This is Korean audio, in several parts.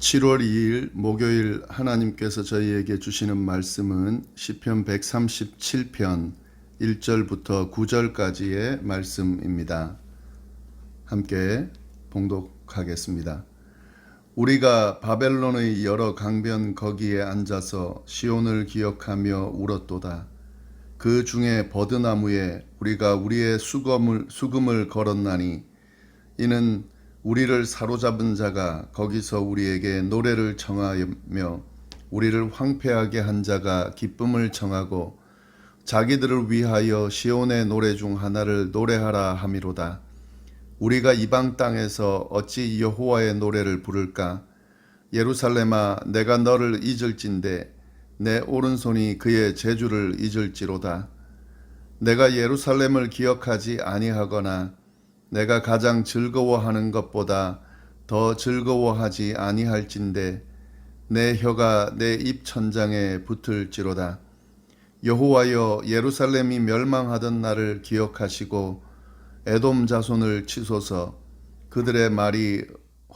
7월 2일 목요일 하나님께서 저희에게 주시는 말씀은 시편 137편 1절부터 9절까지의 말씀입니다. 함께 봉독하겠습니다. 우리가 바벨론의 여러 강변 거기에 앉아서 시온을 기억하며 울었도다. 그 중에 버드나무에 우리가 우리의 수금을 걸었나니 이는 우리를 사로잡은 자가 거기서 우리에게 노래를 청하며 우리를 황폐하게 한 자가 기쁨을 청하고 자기들을 위하여 시온의 노래 중 하나를 노래하라 함이로다. 우리가 이방 땅에서 어찌 여호와의 노래를 부를까? 예루살렘아, 내가 너를 잊을진대 내 오른손이 그의 재주를 잊을지로다. 내가 예루살렘을 기억하지 아니하거나 내가 가장 즐거워하는 것보다 더 즐거워하지 아니할진대 내 혀가 내 입 천장에 붙을지로다. 여호와여, 예루살렘이 멸망하던 날을 기억하시고 에돔 자손을 치소서. 그들의 말이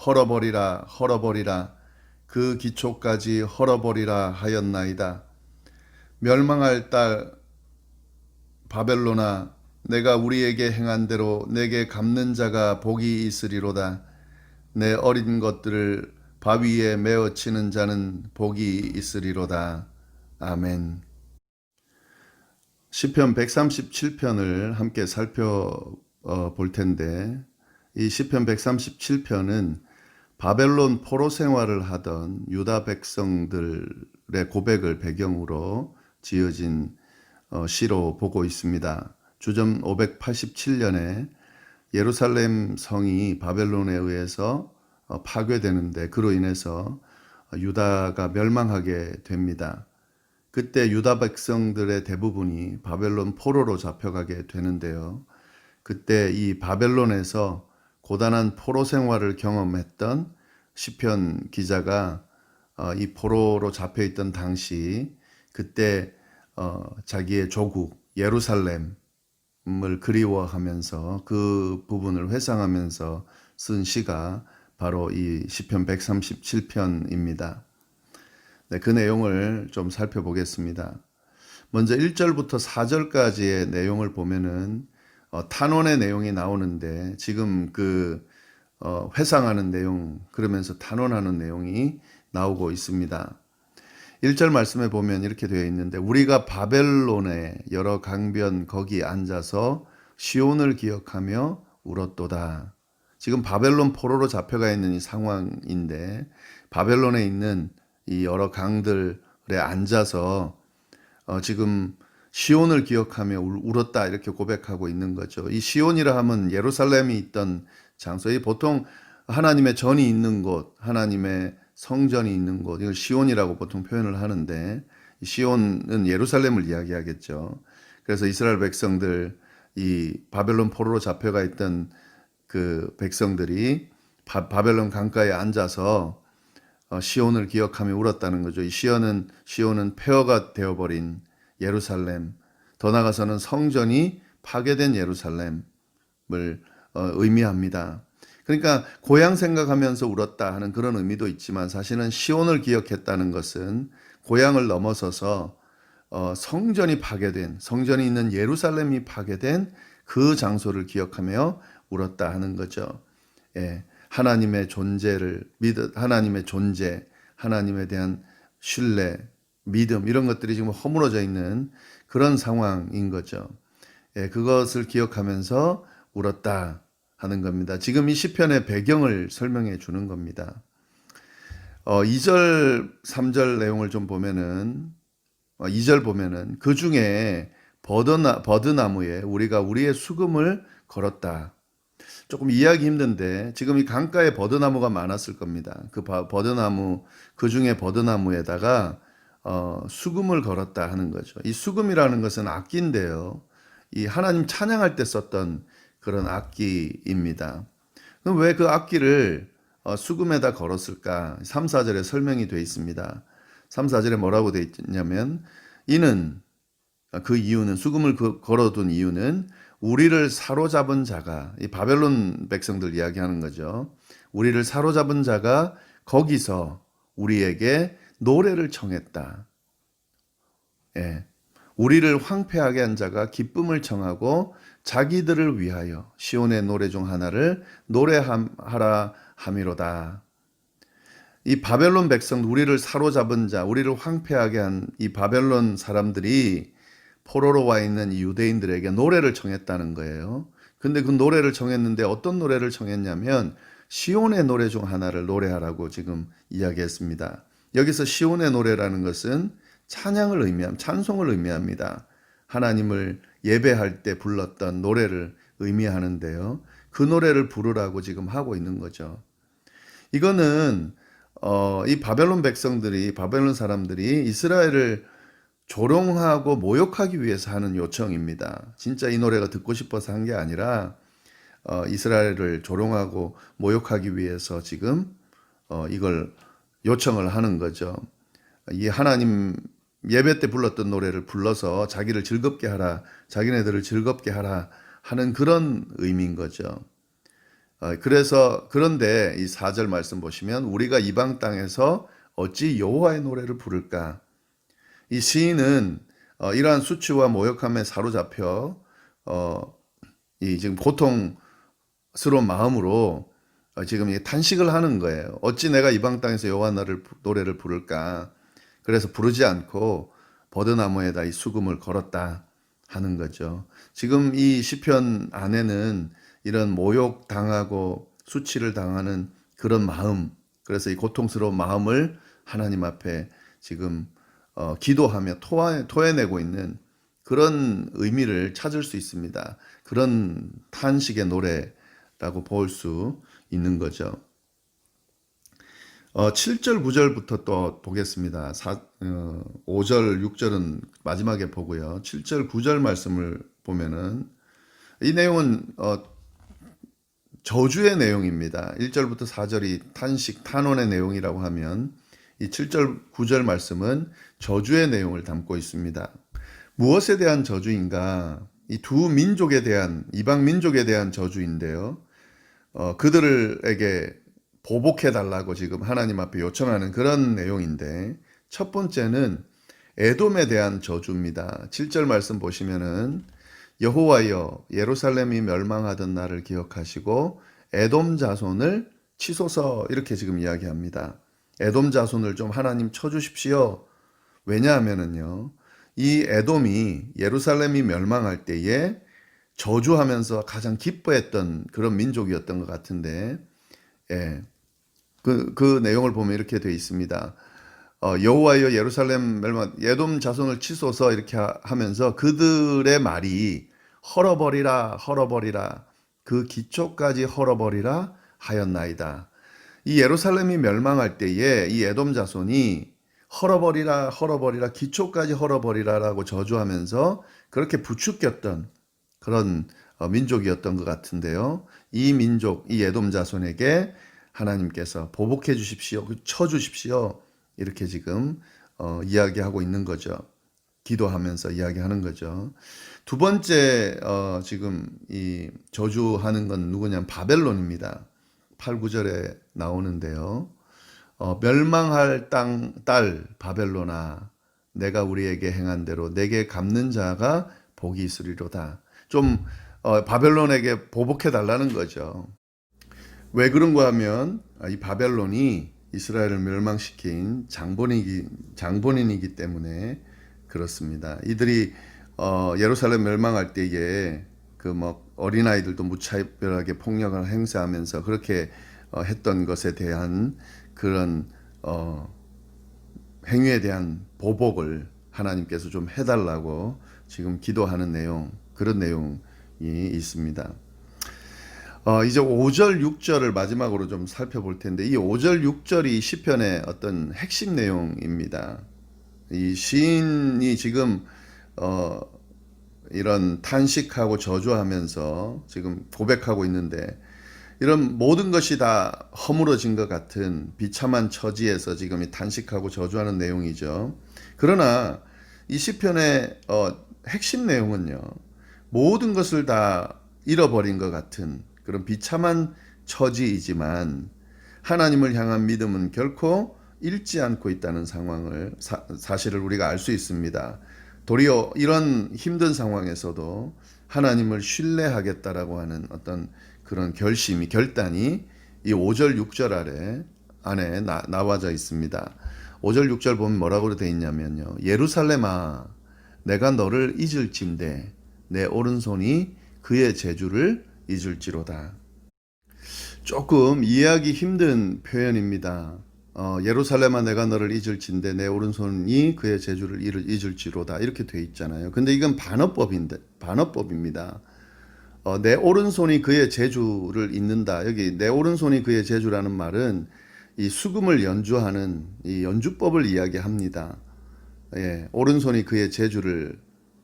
헐어버리라 헐어버리라 그 기초까지 헐어버리라 하였나이다. 멸망할 딸 바벨론아, 내가 우리에게 행한 대로 내게 갚는 자가 복이 있으리로다. 내 어린 것들을 바위에 메어 치는 자는 복이 있으리로다. 아멘. 시편 137편을 함께 살펴볼 텐데, 이 시편 137편은 바벨론 포로 생활을 하던 유다 백성들의 고백을 배경으로 지어진 시로 보고 있습니다. 주전 587년에 예루살렘 성이 바벨론에 의해서 파괴되는데 그로 인해서 유다가 멸망하게 됩니다. 그때 유다 백성들의 대부분이 바벨론 포로로 잡혀가게 되는데요. 그때 이 바벨론에서 고단한 포로 생활을 경험했던 시편 기자가 이 포로로 잡혀있던 당시 그때 자기의 조국 예루살렘을 그리워하면서 그 부분을 회상하면서 쓴 시가 바로 이 시편 137편입니다. 네, 그 내용을 좀 살펴보겠습니다. 먼저 1절부터 4절까지의 내용을 보면은 탄원의 내용이 나오는데 지금 회상하는 내용, 그러면서 탄원하는 내용이 나오고 있습니다. 1절 말씀에 보면 이렇게 되어 있는데 우리가 바벨론의 여러 강변 거기 앉아서 시온을 기억하며 울었도다. 지금 바벨론 포로로 잡혀가 있는 이 상황인데 바벨론에 있는 이 여러 강들에 앉아서 지금 시온을 기억하며 울었다 이렇게 고백하고 있는 거죠. 이 시온이라 하면 예루살렘이 있던 장소, 보통 하나님의 전이 있는 곳, 하나님의 성전이 있는 곳, 이걸 시온이라고 보통 표현을 하는데 시온은 예루살렘을 이야기하겠죠. 그래서 이스라엘 백성들, 이 바벨론 포로로 잡혀가 있던 그 백성들이 바벨론 강가에 앉아서 시온을 기억하며 울었다는 거죠. 이 시온은 폐허가 되어버린 예루살렘, 더 나아가서는 성전이 파괴된 예루살렘을 의미합니다. 그러니까 고향 생각하면서 울었다 하는 그런 의미도 있지만 사실은 시온을 기억했다는 것은 고향을 넘어서서 성전이 파괴된, 성전이 있는 예루살렘이 파괴된 그 장소를 기억하며 울었다 하는 거죠. 예, 하나님의 존재를 하나님의 존재, 하나님에 대한 신뢰, 믿음 이런 것들이 지금 허물어져 있는 그런 상황인 거죠. 예, 그것을 기억하면서 울었다 하는 겁니다. 지금 이 시편의 배경을 설명해 주는 겁니다. 2절, 3절 내용을 좀 보면은 2절 보면은 그 중에 버드나무에 우리가 우리의 수금을 걸었다. 조금 이해하기 힘든데 지금 이 강가에 버드나무가 많았을 겁니다. 그 버드나무, 그 중에 버드나무에다가 수금을 걸었다 하는 거죠. 이 수금이라는 것은 악기인데요. 이 하나님 찬양할 때 썼던 그런 악기입니다. 그럼 왜 그 악기를 수금에다 걸었을까? 3, 4절에 설명이 되어 있습니다. 3, 4절에 뭐라고 되어 있냐면 그 이유는 수금을 걸어둔 이유는 우리를 사로잡은 자가, 이 바벨론 백성들 이야기하는 거죠. 우리를 사로잡은 자가 거기서 우리에게 노래를 청했다. 예. 우리를 황폐하게 한 자가 기쁨을 청하고 자기들을 위하여 시온의 노래 중 하나를 노래하라 함이로다. 이 바벨론 백성, 우리를 사로잡은 자, 우리를 황폐하게 한 이 바벨론 사람들이 포로로 와 있는 이 유대인들에게 노래를 청했다는 거예요. 근데 그 노래를 청했는데 어떤 노래를 청했냐면 시온의 노래 중 하나를 노래하라고 지금 이야기했습니다. 여기서 시온의 노래라는 것은 찬양을 찬송을 의미합니다. 하나님을 예배할 때 불렀던 노래를 의미하는데요. 그 노래를 부르라고 지금 하고 있는 거죠. 이거는 이 바벨론 백성들이, 바벨론 사람들이 이스라엘을 조롱하고 모욕하기 위해서 하는 요청입니다. 진짜 이 노래가 듣고 싶어서 한 게 아니라 이스라엘을 조롱하고 모욕하기 위해서 지금 이걸 요청을 하는 거죠. 이 하나님 예배 때 불렀던 노래를 불러서 자기를 즐겁게 하라, 자기네들을 즐겁게 하라 하는 그런 의미인 거죠. 그런데 이 4절 말씀 보시면 우리가 이방 땅에서 어찌 여호와의 노래를 부를까? 이 시인은 이러한 수치와 모욕함에 사로잡혀 이 지금 고통스러운 마음으로 지금 탄식을 하는 거예요. 어찌 내가 이방 땅에서 여호와 노래를 부를까? 그래서 부르지 않고 버드나무에다 이 수금을 걸었다 하는 거죠. 지금 이 시편 안에는 이런 모욕 당하고 수치를 당하는 그런 마음, 그래서 이 고통스러운 마음을 하나님 앞에 지금 기도하며 토해내고 있는 그런 의미를 찾을 수 있습니다. 그런 탄식의 노래라고 볼 수 있는 거죠. 7절, 9절부터 또 보겠습니다. 5절, 6절은 마지막에 보고요. 7절, 9절 말씀을 보면은 이 내용은 저주의 내용입니다. 1절부터 4절이 탄식, 탄원의 내용이라고 하면 이 7절, 9절 말씀은 저주의 내용을 담고 있습니다. 무엇에 대한 저주인가? 이 두 민족에 대한, 이방 민족에 대한 저주인데요. 그들에게 보복해 달라고 지금 하나님 앞에 요청하는 그런 내용인데, 첫 번째는 에돔에 대한 저주입니다. 7절 말씀 보시면은 여호와여 예루살렘이 멸망하던 날을 기억하시고 에돔 자손을 치소서, 이렇게 지금 이야기합니다. 에돔 자손을 좀 하나님 쳐주십시오. 왜냐하면은요, 이 에돔이 예루살렘이 멸망할 때에 저주하면서 가장 기뻐했던 그런 민족이었던 것 같은데, 예, 그 내용을 보면 이렇게 되어 있습니다. 여호와여 예루살렘 멸망, 에돔 자손을 치소서, 이렇게 하면서 그들의 말이 헐어버리라, 헐어버리라, 그 기초까지 헐어버리라 하였나이다. 이 예루살렘이 멸망할 때에 이 에돔 자손이 헐어버리라, 헐어버리라, 기초까지 헐어버리라라고 저주하면서 그렇게 부추겼던 그런 민족이었던 것 같은데요. 이 민족, 이 에돔 자손에게 하나님께서 보복해 주십시오, 쳐 주십시오, 이렇게 지금 이야기하고 있는 거죠. 기도하면서 이야기하는 거죠. 두 번째 지금 이 저주하는 건 누구냐면 바벨론입니다. 8, 9절에 나오는데요. 멸망할 딸 바벨론아, 내가 우리에게 행한 대로 내게 갚는 자가 복이 있으리로다. 좀 바벨론에게 보복해 달라는 거죠. 왜 그런가 하면 이 바벨론이 이스라엘을 멸망시킨 장본인이기 때문에 그렇습니다. 이들이 예루살렘 멸망할 때에 그 어린아이들도 무차별하게 폭력을 행사하면서 그렇게 했던 것에 대한 그런 행위에 대한 보복을 하나님께서 좀 해달라고 지금 기도하는 내용, 그런 내용이 있습니다. 이제 5절, 6절을 마지막으로 좀 살펴볼 텐데, 이 5절, 6절이 시편의 어떤 핵심 내용입니다. 이 시인이 지금 이런 탄식하고 저주하면서 지금 고백하고 있는데, 이런 모든 것이 다 허물어진 것 같은 비참한 처지에서 지금 이 탄식하고 저주하는 내용이죠. 그러나 이 시편의 핵심 내용은요, 모든 것을 다 잃어버린 것 같은 그런 비참한 처지이지만 하나님을 향한 믿음은 결코 잃지 않고 있다는 사실을 우리가 알 수 있습니다. 도리어 이런 힘든 상황에서도 하나님을 신뢰하겠다라고 하는 어떤 그런 결단이 이 5절 6절 안에 나와져 있습니다. 5절 6절 보면 뭐라고 되어 있냐면요. 예루살렘아 내가 너를 잊을진대 내 오른손이 그의 재주를 잊을지로다. 조금 이해하기 힘든 표현입니다. 예루살렘아 내가 너를 잊을진대 내 오른손이 그의 재주를 잊을지로다 이렇게 돼 있잖아요. 근데 이건 반어법입니다. 내 오른손이 그의 재주를 잊는다. 여기 내 오른손이 그의 재주라는 말은 이 수금을 연주하는 이 연주법을 이야기합니다. 예, 오른손이 그의 재주를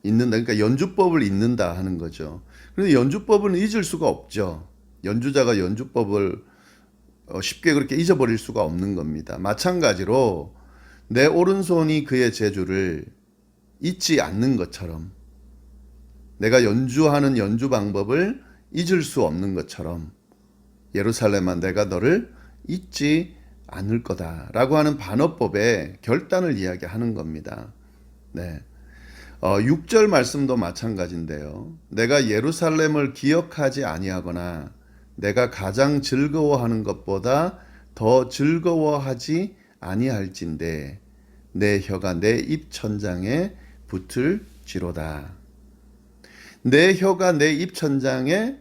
잊는다. 그러니까 연주법을 잊는다 하는 거죠. 그런데 연주법은 잊을 수가 없죠. 연주자가 연주법을 쉽게 그렇게 잊어버릴 수가 없는 겁니다. 마찬가지로 내 오른손이 그의 재주를 잊지 않는 것처럼 내가 연주하는 연주 방법을 잊을 수 없는 것처럼 예루살렘아 내가 너를 잊지 않을 거다라고 하는 반어법의 결단을 이야기하는 겁니다. 네. 6절 말씀도 마찬가지인데요. 내가 예루살렘을 기억하지 아니하거나 내가 가장 즐거워하는 것보다 더 즐거워하지 아니할진대 내 혀가 내 입 천장에 붙을지로다. 내 혀가 내 입 천장에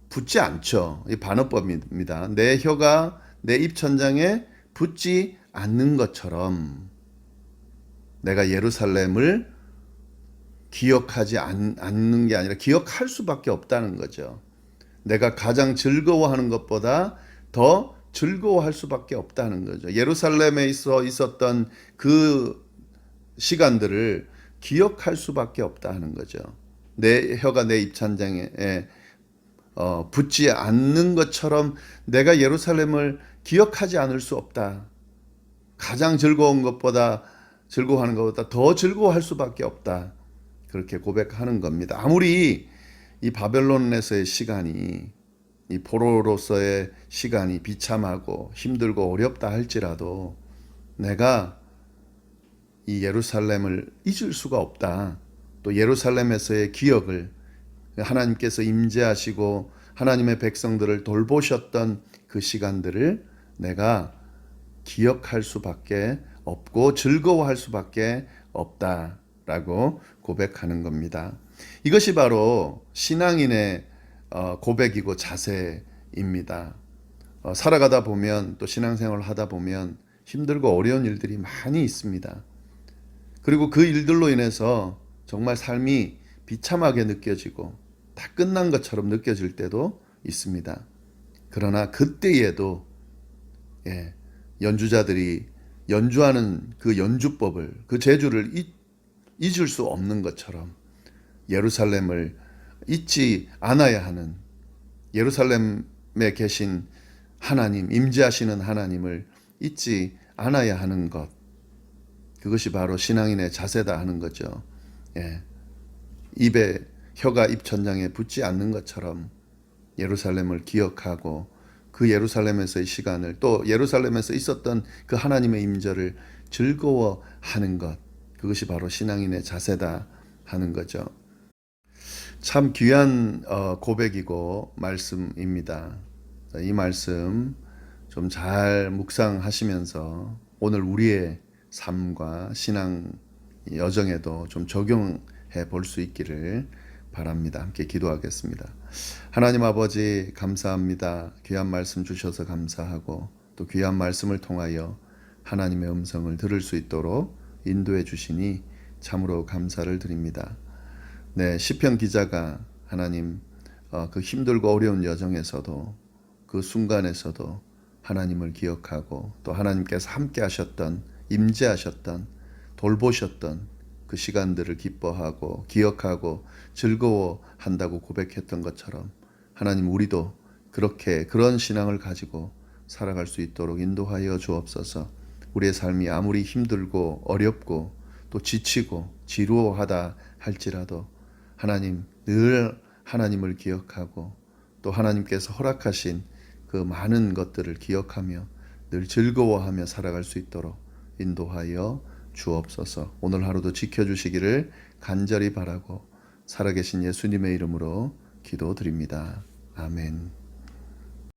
붙지 않죠. 이 반어법입니다. 내 혀가 내 입 천장에 붙지 않는 것처럼 내가 예루살렘을 기억하지 않는 게 아니라 기억할 수밖에 없다는 거죠. 내가 가장 즐거워하는 것보다 더 즐거워할 수밖에 없다는 거죠. 예루살렘에 있었던 그 시간들을 기억할 수밖에 없다는 거죠. 내 혀가 내 입천장에 붙지 않는 것처럼 내가 예루살렘을 기억하지 않을 수 없다. 가장 즐거워하는 것보다 더 즐거워할 수밖에 없다. 그렇게 고백하는 겁니다. 아무리 이 바벨론에서의 시간이 이 포로로서의 시간이 비참하고 힘들고 어렵다 할지라도 내가 이 예루살렘을 잊을 수가 없다. 또 예루살렘에서의 기억을 하나님께서 임재하시고 하나님의 백성들을 돌보셨던 그 시간들을 내가 기억할 수밖에 없고 즐거워할 수밖에 없다라고 고백하는 겁니다. 이것이 바로 신앙인의 고백이고 자세입니다. 살아가다 보면 또 신앙생활을 하다 보면 힘들고 어려운 일들이 많이 있습니다. 그리고 그 일들로 인해서 정말 삶이 비참하게 느껴지고 다 끝난 것처럼 느껴질 때도 있습니다. 그러나 그때에도 연주자들이 연주하는 그 연주법을 그 재주를 잊을 수 없는 것처럼 예루살렘을 잊지 않아야 하는 예루살렘에 계신 하나님, 임재하시는 하나님을 잊지 않아야 하는 것. 그것이 바로 신앙인의 자세다 하는 거죠. 혀가 입천장에 붙지 않는 것처럼 예루살렘을 기억하고 그 예루살렘에서의 시간을 또 예루살렘에서 있었던 그 하나님의 임재를 즐거워하는 것. 그것이 바로 신앙인의 자세다 하는 거죠. 참 귀한 고백이고 말씀입니다. 이 말씀 좀 잘 묵상하시면서 오늘 우리의 삶과 신앙 여정에도 좀 적용해 볼 수 있기를 바랍니다. 함께 기도하겠습니다. 하나님 아버지 감사합니다. 귀한 말씀 주셔서 감사하고 또 귀한 말씀을 통하여 하나님의 음성을 들을 수 있도록 인도해 주시니 참으로 감사를 드립니다. 네, 시편 기자가 하나님 그 힘들고 어려운 여정에서도 그 순간에서도 하나님을 기억하고 또 하나님께서 함께 하셨던 임재하셨던 돌보셨던 그 시간들을 기뻐하고 기억하고 즐거워한다고 고백했던 것처럼 하나님 우리도 그렇게 그런 신앙을 가지고 살아갈 수 있도록 인도하여 주옵소서. 우리의 삶이 아무리 힘들고 어렵고 또 지치고 지루하다 할지라도 하나님 늘 하나님을 기억하고 또 하나님께서 허락하신 그 많은 것들을 기억하며 늘 즐거워하며 살아갈 수 있도록 인도하여 주옵소서. 오늘 하루도 지켜주시기를 간절히 바라고 살아계신 예수님의 이름으로 기도드립니다. 아멘.